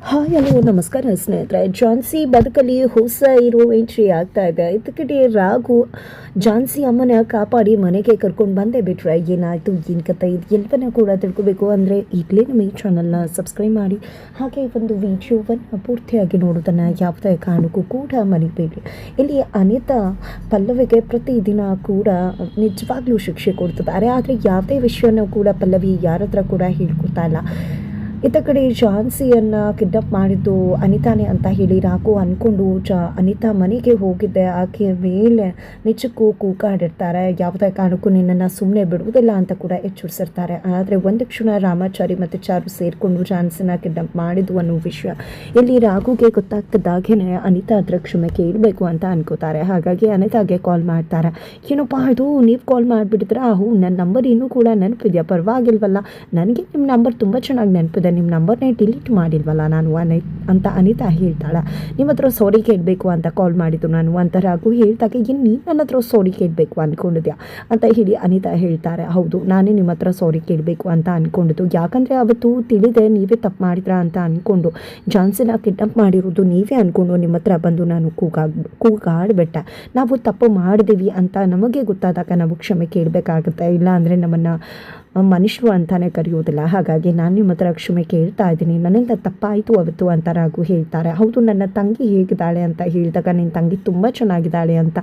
Hi hello ನಮಸ್ಕಾರ ಸ್ನೇಹಿತರೆ. ಝಾನ್ಸಿ ಬದುಕಲ್ಲಿ ಹೊಸ ಹೀರೋ ಎಂಟ್ರಿ ಆಗ್ತಾ ಇದೆ. ಇದಕ್ಕೆ ರಾಘು ಝಾನ್ಸಿ ಅಮ್ಮನ ಕಾಪಾಡಿ ಮನೆಗೆ ಕರ್ಕೊಂಡು ಬಂದೇ ಬಿಟ್ರೆ ಏನಾಯಿತು, ಏನು ಕತೆ, ಇದು ಎಲ್ಲವನ್ನ ಕೂಡ ತಿಳ್ಕೊಬೇಕು ಅಂದರೆ ಈಗಲೇ ನಮ್ಮ ಈ ಚಾನಲ್ನ ಸಬ್ಸ್ಕ್ರೈಬ್ ಮಾಡಿ, ಹಾಗೆ ಒಂದು ವಿಡಿಯೋವನ್ನು ಪೂರ್ತಿಯಾಗಿ ನೋಡೋದನ್ನು ಯಾವುದೇ ಕಾರಣಕ್ಕೂ ಕೂಡ ಮರಿಬೇಡಿ. ಇಲ್ಲಿ ಅನಿತಾ ಪಲ್ಲವಿಗೆ ಪ್ರತಿದಿನ ಕೂಡ ನಿಜವಾಗ್ಲೂ ಶಿಕ್ಷೆ ಕೊಡ್ತಿದ್ದಾರೆ. ಆದರೆ ಯಾವುದೇ ವಿಷಯನೂ ಕೂಡ ಪಲ್ಲವಿ ಯಾರ ಹತ್ರ ಕೂಡ ಹೇಳ್ಕೊತಾ ಇಲ್ಲ. ಇತ್ತ ಕಡೆ ಝಾನ್ಸಿಯನ್ನು ಕಿಡ್ನಾಪ್ ಮಾಡಿದ್ದು ಅನಿತಾನೇ ಅಂತ ಹೇಳಿ ರಾಘು ಅಂದ್ಕೊಂಡು ಅನಿತಾ ಮನೆಗೆ ಹೋಗಿದ್ದೆ, ಆಕೆಯ ಮೇಲೆ ನಿಜಕ್ಕೂ ಕೂಗಾಡಿರ್ತಾರೆ. ಯಾವುದೇ ಕಾರಣಕ್ಕೂ ನಿನ್ನನ್ನು ಸುಮ್ಮನೆ ಬಿಡುವುದಿಲ್ಲ ಅಂತ ಕೂಡ ಎಚ್ಚರಿಸಿರ್ತಾರೆ. ಆದರೆ ಒಂದು ಕ್ಷಣ ರಾಮಾಚಾರಿ ಮತ್ತು ಚಾರು ಸೇರಿಕೊಂಡು ಝಾನ್ಸಿನ ಕಿಡ್ನಾಪ್ ಮಾಡಿದ್ದು ಅನ್ನೋ ವಿಷಯ ಇಲ್ಲಿ ರಾಘುಗೆ ಗೊತ್ತಾಗ್ತಿದ್ದಾಗೇ ಅನಿತಾ ಹತ್ರ ಕ್ಷಮೆ ಕೇಳಬೇಕು ಅಂತ ಅನ್ಕೋತಾರೆ. ಹಾಗಾಗಿ ಅನಿತಾಗೆ ಕಾಲ್ ಮಾಡ್ತಾರೆ. ಏನಪ್ಪ ಇದು ನೀವು ಕಾಲ್ ಮಾಡಿಬಿಟ್ಟಿದ್ರೆ, ನನ್ನ ನಂಬರ್ ಇನ್ನೂ ಕೂಡ ನೆನಪಿದೆಯಾ, ಪರವಾಗಿಲ್ವಲ್ಲ, ನನಗೆ ನಿಮ್ಮ ನಂಬರ್ ತುಂಬ ಚೆನ್ನಾಗಿ ನೆನಪಿದೆ, ನಿಮ್ಮ ನಂಬರ್ನೇ ಡಿಲೀಟ್ ಮಾಡಿಲ್ವಲ್ಲ ನಾನು ಅಂತ ಅನಿತಾ ಹೇಳ್ತಾಳೆ. ನಿಮ್ಮ ಹತ್ರ ಸಾರಿ ಕೇಳಬೇಕು ಅಂತ ಕಾಲ್ ಮಾಡಿದ್ದು ನಾನು ಅಂತ ರಾಘು ಹೇಳ್ದಾಗ, ಏನು ನೀನು ನನ್ನ ಹತ್ರ ಸಾರಿ ಕೇಳಬೇಕು ಅಂದ್ಕೊಂಡಿದ್ಯಾ ಅಂತ ಹೇಳಿ ಅನಿತಾ ಹೇಳ್ತಾರೆ. ಹೌದು, ನಾನೇ ನಿಮ್ಮ ಹತ್ರ ಸಾರಿ ಕೇಳಬೇಕು ಅಂತ ಅಂದ್ಕೊಂಡಿದ್ದು, ಯಾಕಂದರೆ ಅವತ್ತು ತಿಳಿದೆ ನೀವೇ ತಪ್ಪು ಮಾಡಿದ್ರಾ ಅಂತ ಅಂದ್ಕೊಂಡು ಝಾನ್ಸಿನ ಕಿಡ್ನಾಪ್ ಮಾಡಿರೋದು ನೀವೇ ಅಂದ್ಕೊಂಡು ನಿಮ್ಮ ಹತ್ರ ಬಂದು ನಾನು ಕೂಗಾಡ್ಬಿಟ್ಟೆ. ನಾವು ತಪ್ಪು ಮಾಡಿದ್ದೀವಿ ಅಂತ ನಮಗೆ ಗೊತ್ತಾದಾಗ ನಾವು ಕ್ಷಮೆ ಕೇಳಬೇಕಾಗುತ್ತೆ, ಇಲ್ಲ ಅಂದರೆ ನಮ್ಮನ್ನು ಮನುಷ್ಯರು ಅಂತಾನೆ ಕರೆಯೋದಿಲ್ಲ. ಹಾಗಾಗಿ ನಾನು ನಿಮ್ಮ ಹತ್ರ ಕ್ಷಮೆ ಕೇಳ್ತಾ ಇದ್ದೀನಿ, ನನ್ನಿಂದ ತಪ್ಪಾಯಿತು ಅವತ್ತು ಅಂತ ರಾಘು ಹೇಳ್ತಾರೆ. ಹೌದು, ನನ್ನ ತಂಗಿ ಹೇಗಿದ್ದಾಳೆ ಅಂತ ಹೇಳಿದಾಗ ನಿನ್ನ ತಂಗಿ ತುಂಬ ಚೆನ್ನಾಗಿದ್ದಾಳೆ ಅಂತ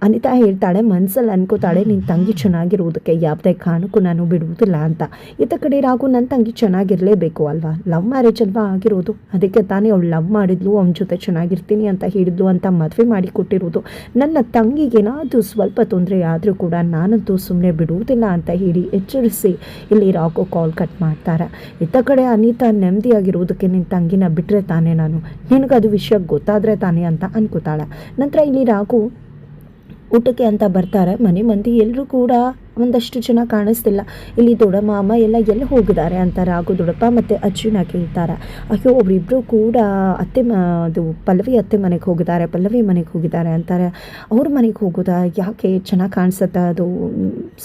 ಅನಿತಾ ಹೇಳ್ತಾಳೆ. ಮನಸ್ಸಲ್ಲಿ ಅನ್ಕೋತಾಳೆ, ನಿನ್ನ ತಂಗಿ ಚೆನ್ನಾಗಿರುವುದಕ್ಕೆ ಯಾವುದೇ ಕಾರಣಕ್ಕೂ ನಾನು ಬಿಡುವುದಿಲ್ಲ ಅಂತ. ಇತ್ತ ಕಡೆ ರಾಘು, ನನ್ನ ತಂಗಿ ಚೆನ್ನಾಗಿರಲೇಬೇಕು ಅಲ್ವಾ, ಲವ್ ಮ್ಯಾರೇಜ್ ಅಲ್ವಾ ಆಗಿರೋದು, ಅದಕ್ಕೆ ತಾನೇ ಅವಳು ಲವ್ ಮಾಡಿದ್ಲು, ಅವನ ಜೊತೆ ಚೆನ್ನಾಗಿರ್ತೀನಿ ಅಂತ ಹೇಳಿದ್ಲು ಅಂತ ಮದುವೆ ಮಾಡಿ ಕೊಟ್ಟಿರೋದು. ನನ್ನ ತಂಗಿಗೇನಾದರೂ ಸ್ವಲ್ಪ ತೊಂದರೆ ಆದರೂ ಕೂಡ ನಾನಂತೂ ಸುಮ್ಮನೆ ಬಿಡುವುದಿಲ್ಲ ಅಂತ ಹೇಳಿ ಎಚ್ಚರಿಸಿ ಇಲ್ಲಿ ರಾಘು ಕಾಲ್ ಕಟ್ ಮಾಡ್ತಾರೆ. ಇತ್ತ ಕಡೆ ಅನಿತಾ ನೆಮ್ಮದಿಯಾಗಿರೋದಕ್ಕೆ ನಿನ್ನ ತಂಗಿನ ಬಿಟ್ಟರೆ ತಾನೇ ನಾನು, ನಿನಗದು ವಿಷಯ ಗೊತ್ತಾದರೆ ತಾನೇ ಅಂತ ಅನ್ಕೋತಾಳೆ. ನಂತರ ಇಲ್ಲಿ ರಾಘು ಊಟಕ್ಕೆ ಅಂತ ಬರ್ತಾರೆ. ಮನೆ ಮಂದಿ ಎಲ್ಲರೂ ಕೂಡ ಒಂದಷ್ಟು ಜನ ಕಾಣಿಸ್ತಿಲ್ಲ. ಇಲ್ಲಿ ದೊಡ್ಡಮ್ಮ ಅಮ್ಮ ಎಲ್ಲ ಹೋಗಿದ್ದಾರೆ ಅಂತ ರಾಘು ದೊಡ್ಡಪ್ಪ ಮತ್ತು ಅಜ್ಜಿನ ಕೇಳ್ತಾರೆ. ಅಯ್ಯೋ, ಅವರಿಬ್ಬರು ಕೂಡ ಅದು ಪಲ್ಲವಿ ಅತ್ತೆ ಮನೆಗೆ ಹೋಗಿದ್ದಾರೆ, ಪಲ್ಲವಿ ಮನೆಗೆ ಹೋಗಿದ್ದಾರೆ ಅಂತಾರೆ. ಅವ್ರ ಮನೆಗೆ ಹೋಗೋದಾ, ಯಾಕೆ, ಚೆನ್ನಾಗಿ ಕಾಣಿಸುತ್ತೆ ಅದು,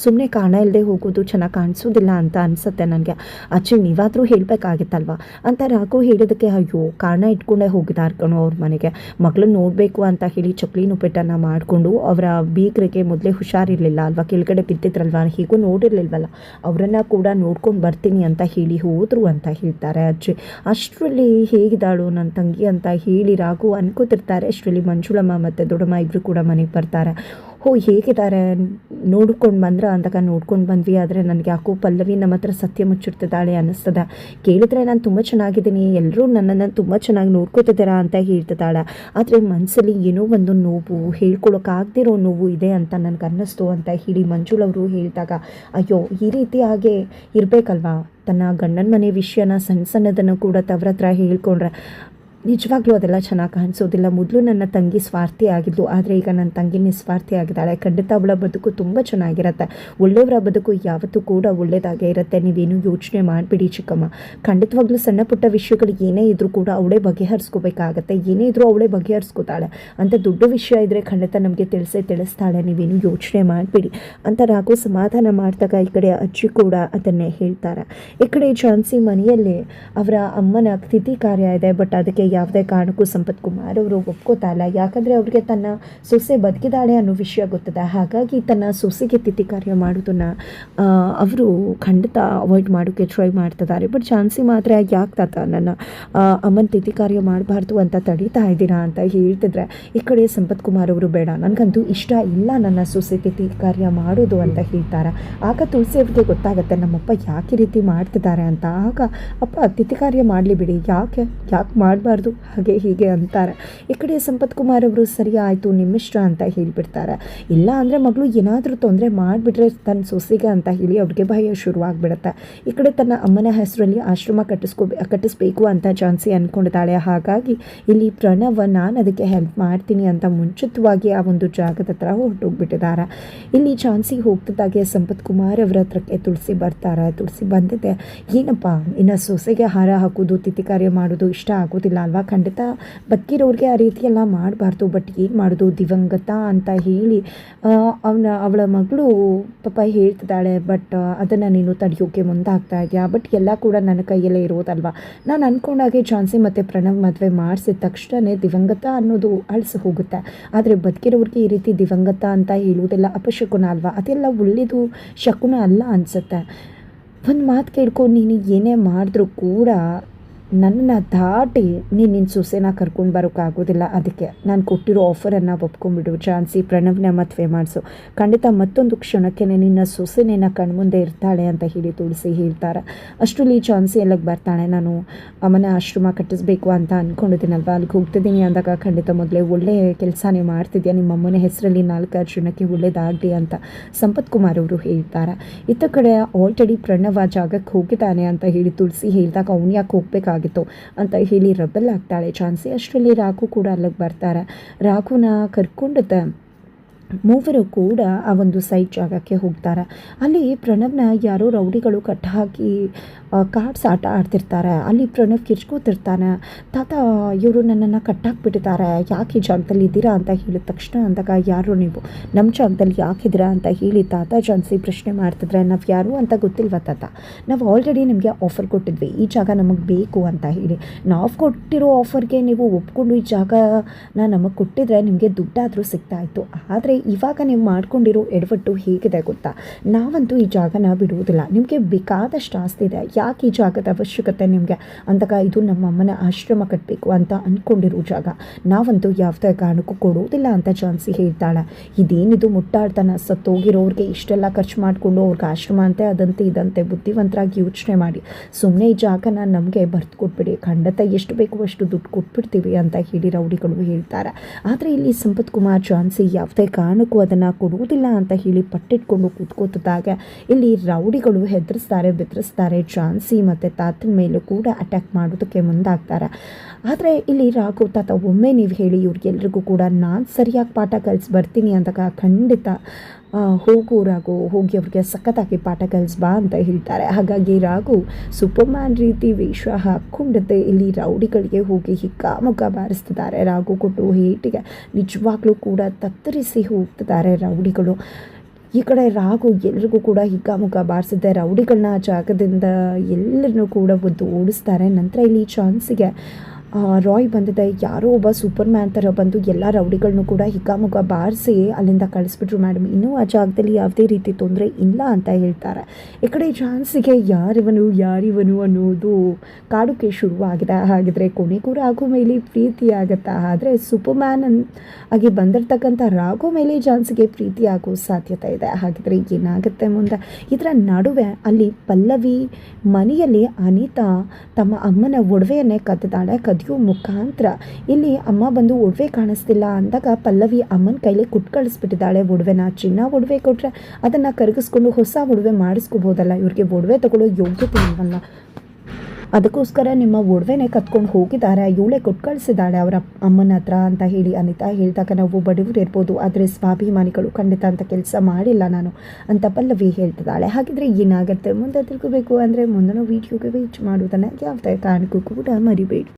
ಸುಮ್ಮನೆ ಕಾರಣ ಇಲ್ಲದೆ ಹೋಗೋದು ಚೆನ್ನಾಗಿ ಕಾಣಿಸೋದಿಲ್ಲ ಅಂತ ಅನಿಸುತ್ತೆ ನನಗೆ, ಅಜ್ಜಿ ನೀವಾದರೂ ಹೇಳಬೇಕಾಗಿತ್ತಲ್ವ ಅಂತ ರಾಘು ಹೇಳಿದಕ್ಕೆ, ಅಯ್ಯೋ ಕಾರಣ ಇಟ್ಕೊಂಡೇ ಹೋಗಿದ್ದಾರೆ ಕಣೋ ಅವ್ರ ಮನೆಗೆ, ಮಗಳನ್ನ ನೋಡಬೇಕು ಅಂತ ಹೇಳಿ ಚಕ್ಲಿ ಉಪ್ಪಿಟ್ಟನ್ನು ಮಾಡಿಕೊಂಡು, ಅವರ ಬೀಗರಿಗೆ ಮೊದಲೇ ಹುಷಾರಿರಲಿಲ್ಲ ಅಲ್ವಾ, ಕೆಳಗಡೆ ಬಿದ್ದಿದ್ರಲ್ವ, ಹೀಗೂ ನೋಡಿರ್ಲಿಲ್ವಲ್ಲ, ಅವರನ್ನು ಕೂಡ ನೋಡ್ಕೊಂಡು ಬರ್ತೀನಿ ಅಂತ ಹೇಳಿ ಹೋದರು ಅಂತ ಹೇಳ್ತಾರೆ ಅಜ್ಜಿ. ಅಷ್ಟರಲ್ಲಿ ಹೇಗಿದ್ದಾಳು ನನ್ನ ತಂಗಿ ಅಂತ ಹೇಳಿ ರಾಘು ಅನ್ಕೋತಿರ್ತಾರೆ. ಅಷ್ಟರಲ್ಲಿ ಮಂಜುಳಮ್ಮ ಮತ್ತು ದೊಡ್ಡಮ್ಮ ಇಬ್ಬರು ಕೂಡ ಮನೆಗೆ ಬರ್ತಾರೆ. ಹೇಗಿದ್ದಾರೆ ನೋಡ್ಕೊಂಡು ಬಂದ್ರ ಅಂದಾಗ ನೋಡ್ಕೊಂಡು ಬಂದ್ವಿ, ಆದರೆ ನನಗೆ ಯಾಕೋ ಪಲ್ಲವಿ ನಮ್ಮ ಹತ್ರ ಸತ್ಯ ಮುಚ್ಚಿರ್ತಿದ್ದಾಳೆ ಅನ್ನಿಸ್ತದ, ಕೇಳಿದ್ರೆ ನಾನು ತುಂಬ ಚೆನ್ನಾಗಿದ್ದೀನಿ, ಎಲ್ಲರೂ ನನ್ನನ್ನು ತುಂಬ ಚೆನ್ನಾಗಿ ನೋಡ್ಕೋತಿದ್ದಾರಾ ಅಂತ ಹೇಳ್ತಿದ್ದಾಳೆ. ಆದರೆ ಮನಸ್ಸಲ್ಲಿ ಏನೋ ಒಂದು ನೋವು, ಹೇಳ್ಕೊಳಕ್ಕಾಗ್ದಿರೋ ನೋವು ಇದೆ ಅಂತ ನನಗೆ ಅನ್ನಿಸ್ತು ಅಂತ ಹೇಳಿ ಮಂಜುಳವರು ಹೇಳಿದಾಗ, ಅಯ್ಯೋ ಈ ರೀತಿ ಹಾಗೆ ಇರಬೇಕಲ್ವಾ, ತನ್ನ ಗಂಡನ ಮನೆ ವಿಷಯನ ಸಣ್ಣದನ್ನು ಕೂಡ ತವ್ರ ಹತ್ರ ಹೇಳ್ಕೊಂಡ್ರೆ ನಿಜವಾಗ್ಲೂ ಅದೆಲ್ಲ ಚೆನ್ನಾಗಿ ಕಾಣಿಸೋದಿಲ್ಲ. ಮೊದಲು ನನ್ನ ತಂಗಿ ಸ್ವಾರ್ಥಿ ಆಗಿದ್ಲು, ಆದರೆ ಈಗ ನನ್ನ ತಂಗಿ ನಿಸ್ವಾರ್ಥಿ ಆಗಿದ್ದಾಳೆ. ಖಂಡಿತ ಅವಳ ಬದುಕು ತುಂಬ ಚೆನ್ನಾಗಿರುತ್ತೆ, ಒಳ್ಳೆಯವರ ಬದುಕು ಯಾವತ್ತೂ ಕೂಡ ಒಳ್ಳೆಯದಾಗೇ ಇರುತ್ತೆ, ನೀವೇನು ಯೋಚನೆ ಮಾಡಿಬಿಡಿ ಚಿಕ್ಕಮ್ಮ. ಖಂಡಿತವಾಗ್ಲೂ ಸಣ್ಣ ಪುಟ್ಟ ವಿಷಯಗಳು ಏನೇ ಇದ್ರೂ ಕೂಡ ಅವಳೇ ಬಗೆಹರಿಸ್ಕೋಬೇಕಾಗತ್ತೆ, ಏನೇ ಇದ್ರೂ ಅವಳೇ ಬಗೆಹರಿಸ್ಕೋತಾಳೆ ಅಂತ ದೊಡ್ಡ ವಿಷಯ ಇದ್ದರೆ ಖಂಡಿತ ನಮಗೆ ತಿಳಿಸ್ತಾಳೆ, ನೀವೇನು ಯೋಚನೆ ಮಾಡಿಬಿಡಿ ಅಂತ ರಾಘು ಸಮಾಧಾನ ಮಾಡಿದಾಗ ಈ ಕಡೆ ಅಜ್ಜಿ ಕೂಡ ಅದನ್ನೇ ಹೇಳ್ತಾರೆ. ಈ ಕಡೆ ಝಾನ್ಸಿ ಮನೆಯಲ್ಲಿ ಅವರ ಅಮ್ಮನ ತಿಥಿ ಕಾರ್ಯ ಇದೆ, ಬಟ್ ಅದಕ್ಕೆ ಯಾವುದೇ ಕಾರಣಕ್ಕೂ ಸಂಪತ್ ಕುಮಾರ್ ಅವರು ಒಪ್ಕೋತಾ ಇಲ್ಲ. ಯಾಕಂದರೆ ಅವ್ರಿಗೆ ತನ್ನ ಸೊಸೆ ಬದುಕಿದಾಳೆ ಅನ್ನೋ ವಿಷಯ ಗೊತ್ತಿದೆ. ಹಾಗಾಗಿ ತನ್ನ ಸೊಸೆಗೆ ತಿಥಿ ಕಾರ್ಯ ಮಾಡೋದನ್ನು ಅವರು ಖಂಡಿತ ಅವಾಯ್ಡ್ ಮಾಡೋಕ್ಕೆ ಟ್ರೈ ಮಾಡ್ತಿದ್ದಾರೆ. ಬಟ್ ಝಾನ್ಸಿ ಮಾತ್ರ ಯಾಕೆ ತಾತ ನನ್ನ ಅಮ್ಮನ ತಿಥಿ ಕಾರ್ಯ ಮಾಡಬಾರ್ದು ಅಂತ ತಡೀತಾ ಇದ್ದೀರಾ ಅಂತ ಹೇಳ್ತಿದ್ರೆ, ಈ ಕಡೆ ಸಂಪತ್ ಕುಮಾರ್ ಅವರು ಬೇಡ, ನನಗಂತೂ ಇಷ್ಟ ಇಲ್ಲ ನನ್ನ ಸೊಸೆ ತಿಥಿ ಕಾರ್ಯ ಮಾಡೋದು ಅಂತ ಹೇಳ್ತಾರೆ. ಆಗ ತುಳಸಿ ಅವ್ರಿಗೆ ಗೊತ್ತಾಗುತ್ತೆ ನಮ್ಮಪ್ಪ ಯಾಕೆ ರೀತಿ ಮಾಡ್ತಿದ್ದಾರೆ ಅಂತ. ಆಗ ಅಪ್ಪ ತಿಥಿ ಕಾರ್ಯ ಮಾಡಲಿ ಬಿಡಿ, ಯಾಕೆ ಮಾಡಬಾರ್ದು ಹಾಗೆ ಹೀಗೆ ಅಂತಾರೆ. ಈ ಕಡೆ ಸಂಪತ್ ಕುಮಾರ್ ಅವರು ಸರಿ ಆಯಿತು ನಿಮ್ಮಿಷ್ಟ ಅಂತ ಹೇಳಿಬಿಡ್ತಾರೆ. ಇಲ್ಲ ಅಂದರೆ ಮಗಳು ಏನಾದರೂ ತೊಂದರೆ ಮಾಡಿಬಿಟ್ರೆ ತನ್ನ ಸೊಸೆಗೆ ಅಂತ ಹೇಳಿ ಅವ್ರಿಗೆ ಭಯ ಶುರುವಾಗ್ಬಿಡುತ್ತೆ. ಈ ಕಡೆ ತನ್ನ ಅಮ್ಮನ ಹೆಸರಲ್ಲಿ ಆಶ್ರಮ ಕಟ್ಟಿಸ್ಬೇಕು ಅಂತ ಝಾನ್ಸಿ ಅಂದ್ಕೊಂಡಿದ್ದಾಳೆ. ಹಾಗಾಗಿ ಇಲ್ಲಿ ಪ್ರಣವ್ ನಾನು ಅದಕ್ಕೆ ಹೆಲ್ಪ್ ಮಾಡ್ತೀನಿ ಅಂತ ಮುಂಚಿತವಾಗಿ ಆ ಒಂದು ಜಾಗದ ಹತ್ರ ಹೊರಟೋಗ್ಬಿಟ್ಟಿದ್ದಾರೆ. ಇಲ್ಲಿ ಝಾನ್ಸಿ ಹೋಗ್ತಿದ್ದಾಗೆ ಸಂಪತ್ ಕುಮಾರ್ ಅವರ ಹತ್ರಕ್ಕೆ ತುಳಸಿ ಬರ್ತಾರೆ. ತುಳಸಿ ಬಂದಿದೆ, ಏನಪ್ಪ ಇನ್ನು ಸೊಸೆಗೆ ಹಾರ ಹಾಕೋದು ತಿಥಿ ಕಾರ್ಯ ಮಾಡೋದು ಇಷ್ಟ ಆಗೋದಿಲ್ಲ ಅಲ್ವಾ. ಖಂಡಿತ ಬದುಕಿರೋರಿಗೆ ಆ ರೀತಿ ಎಲ್ಲ ಮಾಡಬಾರ್ದು. ಬಟ್ ಏನು ಮಾಡೋದು, ದಿವಂಗತ ಅಂತ ಹೇಳಿ ಅವಳ ಮಗಳು ಪಾಪ ಹೇಳ್ತಿದ್ದಾಳೆ. ಬಟ್ ಅದನ್ನು ನೀನು ತಡೆಯೋಕ್ಕೆ ಮುಂದಾಗ್ತಾ ಇದೆಯಾ. ಬಟ್ ಎಲ್ಲ ಕೂಡ ನನ್ನ ಕೈಯಲ್ಲೇ ಇರೋದಲ್ವಾ. ನಾನು ಅಂದ್ಕೊಂಡಾಗೆ ಝಾನ್ಸಿ ಮತ್ತು ಪ್ರಣವ್ ಮದುವೆ ಮಾಡಿಸಿದ ತಕ್ಷಣ ದಿವಂಗತ ಅನ್ನೋದು ಅಳಿಸಿ ಹೋಗುತ್ತೆ. ಆದರೆ ಬದುಕಿರೋರಿಗೆ ಈ ರೀತಿ ದಿವಂಗತ ಅಂತ ಹೇಳುವುದೆಲ್ಲ ಅಪಶಕುನ ಅಲ್ವಾ. ಅದೆಲ್ಲ ಒಳ್ಳೆಯದು ಶಕುನ ಅಲ್ಲ ಅನಿಸುತ್ತೆ. ಒಂದು ಮಾತು ಕೇಳ್ಕೊ, ನೀನು ಏನೇ ಮಾಡಿದ್ರೂ ಕೂಡ ನನ್ನನ್ನು ದಾಟಿ ನೀನು ನಿನ್ನ ಸೊಸೆನ ಕರ್ಕೊಂಡು ಬರೋಕ್ಕಾಗೋದಿಲ್ಲ. ಅದಕ್ಕೆ ನಾನು ಕೊಟ್ಟಿರೋ ಆಫರನ್ನು ಒಪ್ಕೊಂಡ್ಬಿಡು. ಝಾನ್ಸಿ ಪ್ರಣವ್ನ ಮದುವೆ ಮಾಡಿಸು. ಖಂಡಿತ ಮತ್ತೊಂದು ಕ್ಷಣಕ್ಕೆ ನಿನ್ನ ಸೊಸೆನೇನ ಕಣ್ಮುಂದೆ ಇರ್ತಾಳೆ ಅಂತ ಹೇಳಿ ತುಳಸಿ ಹೇಳ್ತಾರೆ. ಅಷ್ಟರಲ್ಲಿ ಝಾನ್ಸಿ ಅಲ್ಲಿಗೆ ಬರ್ತಾಳೆ. ನಾನು ಅಮ್ಮನ ಆಶ್ರಮ ಕಟ್ಟಿಸ್ಬೇಕು ಅಂತ ಅಂದ್ಕೊಂಡಿದ್ದೀನಲ್ವ, ಅಲ್ಲಿಗೆ ಹೋಗ್ತಿದ್ದೀನಿ ಅಂದಾಗ ಖಂಡಿತ ಮೊದಲೇ ಒಳ್ಳೆ ಕೆಲಸನೇ ಮಾಡ್ತಿದ್ಯಾ, ನಿಮ್ಮ ಅಮ್ಮನ ಹೆಸರಲ್ಲಿ 4 ಜನಕ್ಕೆ ಒಳ್ಳೇದಾಗಲಿ ಅಂತ ಸಂಪತ್ ಕುಮಾರ್ ಅವರು ಹೇಳ್ತಾರೆ. ಇತ್ತ ಕಡೆ ಆಲ್ರೆಡಿ ಪ್ರಣವ್ ಆ ಜಾಗಕ್ಕೆ ಹೋಗಿದ್ದಾನೆ ಅಂತ ಹೇಳಿ ತುಳಸಿ ಹೇಳಿದಾಗ ಅವ್ನು ಯಾಕೆ ಹೋಗ್ಬೇಕಾಗಿತ್ತು ಅಂತ ಹೇಳಿ ರಬ್ಬಲ್ ಆಗ್ತಾಳೆ ಝಾನ್ಸಿ. ಅಷ್ಟರಲ್ಲಿ ರಾಘು ಕೂಡ ಅಲ್ಲಿಗೆ ಬರ್ತಾರೆ. ರಾಘುನ ಕರ್ಕೊಂಡಿದ್ದ ಮೂವರು ಕೂಡ ಆ ಒಂದು ಸೈಡ್ ಜಾಗಕ್ಕೆ ಹೋಗ್ತಾರೆ. ಅಲ್ಲಿ ಪ್ರಣವ್ನ ಯಾರೋ ರೌಡಿಗಳು ಕಟ್ಟಾಕಿ ಕಾರ್ಡ್ಸ್ ಆಟ ಆಡ್ತಿರ್ತಾರೆ. ಅಲ್ಲಿ ಪ್ರಣವ್ ಕಿರ್ಚ್ಕೋತಿರ್ತಾನೆ. ತಾತ ಇವರು ನನ್ನನ್ನು ಕಟ್ಟಾಕ್ಬಿಟ್ಟಿದ್ದಾರೆ, ಯಾಕೆ ಈ ಜಾಗದಲ್ಲಿ ಇದ್ದೀರಾ ಅಂತ ಹೇಳಿದ ತಕ್ಷಣ ಅಂದಾಗ ಯಾರು ನೀವು, ನಮ್ಮ ಜಾಗದಲ್ಲಿ ಯಾಕಿದ್ದೀರಾ ಅಂತ ಹೇಳಿ ತಾತ ಝಾನ್ಸಿ ಪ್ರಶ್ನೆ ಮಾಡ್ತಿದ್ರೆ, ನಾವು ಯಾರು ಅಂತ ಗೊತ್ತಿಲ್ವ ತಾತ, ನಾವು ಆಲ್ರೆಡಿ ನಿಮಗೆ ಆಫರ್ ಕೊಟ್ಟಿದ್ವಿ ಈ ಜಾಗ ನಮಗೆ ಬೇಕು ಅಂತ ಹೇಳಿ. ನಾವು ಕೊಟ್ಟಿರೋ ಆಫರ್ಗೆ ನೀವು ಒಪ್ಕೊಂಡು ಈ ಜಾಗನ ನಮಗೆ ಕೊಟ್ಟಿದ್ರೆ ನಿಮಗೆ ದುಡ್ಡಾದರೂ ಸಿಗ್ತಾಯಿತ್ತು. ಆದರೆ ಇವಾಗ ನೀವು ಮಾಡ್ಕೊಂಡಿರೋ ಎಡವಟ್ಟು ಹೇಗಿದೆ ಗೊತ್ತಾ, ನಾವಂತೂ ಈ ಜಾಗನ ಬಿಡುವುದಿಲ್ಲ, ನಿಮಗೆ ಬೇಕಾದಷ್ಟು ಆಸ್ತಿ ಇದೆ, ಯಾಕೆ ಈ ಜಾಗದ ಅವಶ್ಯಕತೆ ನಿಮಗೆ ಅಂದಾಗ, ಇದು ನಮ್ಮ ಅಮ್ಮನ ಆಶ್ರಮ ಕಟ್ಟಬೇಕು ಅಂತ ಅಂದ್ಕೊಂಡಿರೋ ಜಾಗ, ನಾವಂತೂ ಯಾವುದೇ ಕಾರಣಕ್ಕೂ ಕೊಡೋದಿಲ್ಲ ಅಂತ ಝಾನ್ಸಿ ಹೇಳ್ತಾಳೆ. ಇದೇನಿದು ಮುಟ್ಟಾಡ್ತಾನೆ, ಸತ್ತೋಗಿರೋರಿಗೆ ಇಷ್ಟೆಲ್ಲ ಖರ್ಚು ಮಾಡಿಕೊಂಡು ಅವ್ರಿಗೆ ಆಶ್ರಮ ಅಂತೆ ಅದಂತೆ ಇದಂತೆ, ಬುದ್ಧಿವಂತರಾಗಿ ಯೋಚನೆ ಮಾಡಿ ಸುಮ್ಮನೆ ಈ ಜಾಗನ ನಮಗೆ ಬರ್ತು ಕೊಟ್ಬಿಡಿ, ಖಂಡಿತ ಎಷ್ಟು ಬೇಕು ಅಷ್ಟು ದುಡ್ಡು ಕೊಟ್ಬಿಡ್ತೀವಿ ಅಂತ ಹೇಳಿ ರೌಡಿಗಳು ಹೇಳ್ತಾರೆ. ಆದರೆ ಇಲ್ಲಿ ಸಂಪತ್ ಕುಮಾರ್ ಝಾನ್ಸಿ ಯಾವುದೇ ಕಾರಣಕ್ಕೂ ಅದನ್ನು ಕೊಡುವುದಿಲ್ಲ ಅಂತ ಹೇಳಿ ಪಟ್ಟಿಟ್ಕೊಂಡು ಕೂತ್ಕೋತಿದ್ದಾಗ ಇಲ್ಲಿ ರೌಡಿಗಳು ಹೆದರಿಸ್ತಾರೆ, ಬೆದರಿಸ್ತಾರೆ. ಝಾನ್ಸಿ ಮತ್ತು ತಾತನ ಮೇಲೂ ಕೂಡ ಅಟ್ಯಾಕ್ ಮಾಡೋದಕ್ಕೆ ಮುಂದಾಗ್ತಾರೆ. ಆದರೆ ಇಲ್ಲಿ ರಾಘು ತಾತ ಒಮ್ಮೆ ನೀವು ಹೇಳಿ ಇವ್ರಿಗೆಲ್ರಿಗೂ ಕೂಡ ನಾನು ಸರಿಯಾಗಿ ಪಾಠ ಕಲಿಸಿ ಬರ್ತೀನಿ ಅಂದಾಗ ಖಂಡಿತ ಹೋಗು ರಾಘು, ಹೋಗಿ ಅವ್ರಿಗೆ ಸಖತ್ತಾಗಿ ಪಾಠ ಕಲಿಸ್ಬಾ ಅಂತ ಹೇಳ್ತಾರೆ. ಹಾಗಾಗಿ ರಾಘು ಸೂಪರ್ಮ್ಯಾನ್ ರೀತಿ ವೇಷ ಹಾಕ್ಕೊಂಡಿದ್ದೆ ಇಲ್ಲಿ ರೌಡಿಗಳಿಗೆ ಹೋಗಿ ಹಿಗ್ಗಾಮುಗ್ಗ ಬಾರಿಸ್ತಿದ್ದಾರೆ. ರಾಘು ಕೊಟ್ಟು ಹೇಟಿಗೆ ನಿಜವಾಗ್ಲೂ ಕೂಡ ತತ್ತರಿಸಿ ಹೋಗ್ತಿದ್ದಾರೆ ರೌಡಿಗಳು. ಈ ಕಡೆ ರಾಘು ಎಲ್ರಿಗೂ ಕೂಡ ಹಿಗ್ಗಾಮುಗ್ಗ ಬಾರಿಸಿದ್ದೆ ರೌಡಿಗಳನ್ನ ಆ ಜಾಗದಿಂದ ಎಲ್ಲರನ್ನೂ ಕೂಡ ಒದ್ದು ಓಡಿಸ್ತಾರೆ. ನಂತರ ಇಲ್ಲಿ ಝಾನ್ಸಿಗೆ ರಾಯ್ ಬಂದಿದೆ, ಯಾರೋ ಒಬ್ಬ ಸೂಪರ್ಮ್ಯಾನ್ ಥರ ಬಂದು ಎಲ್ಲ ರೌಡಿಗಳನ್ನೂ ಕೂಡ ಹಿಗ್ಗಾಮುಗ್ಗ ಬಾರಿಸಿ ಅಲ್ಲಿಂದ ಕಳಿಸ್ಬಿಟ್ರು ಮೇಡಮ್, ಇನ್ನೂ ಆ ಜಾಗದಲ್ಲಿ ಯಾವುದೇ ರೀತಿ ತೊಂದರೆ ಇಲ್ಲ ಅಂತ ಹೇಳ್ತಾರೆ. ಈ ಕಡೆ ಝಾನ್ಸಿಗೆ ಯಾರಿವನು ಅನ್ನೋದು ಕಾಡುಕ್ಕೆ ಶುರುವಾಗಿದೆ. ಹಾಗಿದ್ರೆ ಕೊನೆಗೂ ರಾಘು ಮೇಲೆ ಪ್ರೀತಿ ಆಗುತ್ತಾ, ಆದರೆ ಸೂಪರ್ಮ್ಯಾನ್ ಆಗಿ ಬಂದಿರತಕ್ಕಂಥ ರಾಘು ಮೇಲೆ ಝಾನ್ಸಿಗೆ ಪ್ರೀತಿ ಆಗೋ ಸಾಧ್ಯತೆ ಇದೆ. ಹಾಗಿದ್ರೆ ಏನಾಗುತ್ತೆ ಮುಂದೆ. ಇದರ ನಡುವೆ ಅಲ್ಲಿ ಪಲ್ಲವಿ ಮನೆಯಲ್ಲಿ ಅನಿತಾ ತಮ್ಮ ಅಮ್ಮನ ಒಡವೆಯನ್ನೇ ಕದ್ದಿದ್ದಾಳೆ. ಕದಿಯೋ ಮುಖಾಂತರ ಇಲ್ಲಿ ಅಮ್ಮ ಬಂದು ಒಡವೆ ಕಾಣಿಸ್ತಿಲ್ಲ ಅಂದಾಗ ಪಲ್ಲವಿ ಅಮ್ಮನ ಕೈಲಿ ಕುಟ್ಟು ಕಳಿಸ್ಬಿಟ್ಟಿದ್ದಾಳೆ ಒಡವೆನ. ಚಿನ್ನ ಒಡವೆ ಕೊಟ್ಟರೆ ಅದನ್ನು ಕರಗಿಸ್ಕೊಂಡು ಹೊಸ ಒಡವೆ ಮಾಡಿಸ್ಕೋಬೋದಲ್ಲ, ಇವ್ರಿಗೆ ಒಡವೆ ತಗೊಳ್ಳೋ ಯೋಗ್ಯತೆ ಇಲ್ವಲ್ಲ, ಅದಕ್ಕೋಸ್ಕರ ನಿಮ್ಮ ಒಡವೆನೇ ಕತ್ಕೊಂಡು ಹೋಗಿದ್ದಾರೆ, ಇವಳೇ ಕೊಟ್ಟು ಕಳಿಸಿದ್ದಾಳೆ ಅವರ ಅಮ್ಮನ ಹತ್ರ ಅಂತ ಹೇಳಿ ಅನಿತಾ ಹೇಳಿದಾಗ, ನಾವು ಬಡವರು ಇರ್ಬೋದು ಆದರೆ ಸ್ವಾಭಿಮಾನಿಗಳು ಖಂಡಿತ ಅಂತ ಕೆಲಸ ಮಾಡಿಲ್ಲ ನಾನು ಅಂತ ಪಲ್ಲವಿ ಹೇಳ್ತಿದ್ದಾಳೆ. ಹಾಗಿದ್ರೆ ಏನಾಗುತ್ತೆ ಮುಂದೆ ತಿಳ್ಕೋಬೇಕು ಅಂದರೆ ಮುಂದಿನ ವೀಡಿಯೋಗೆ ವೇಟ್ ಮಾಡೋದನ್ನು ಯಾವುದೇ ಕಾರಣಕ್ಕೂ ಕೂಡ ಮರಿಬೇಡಿ.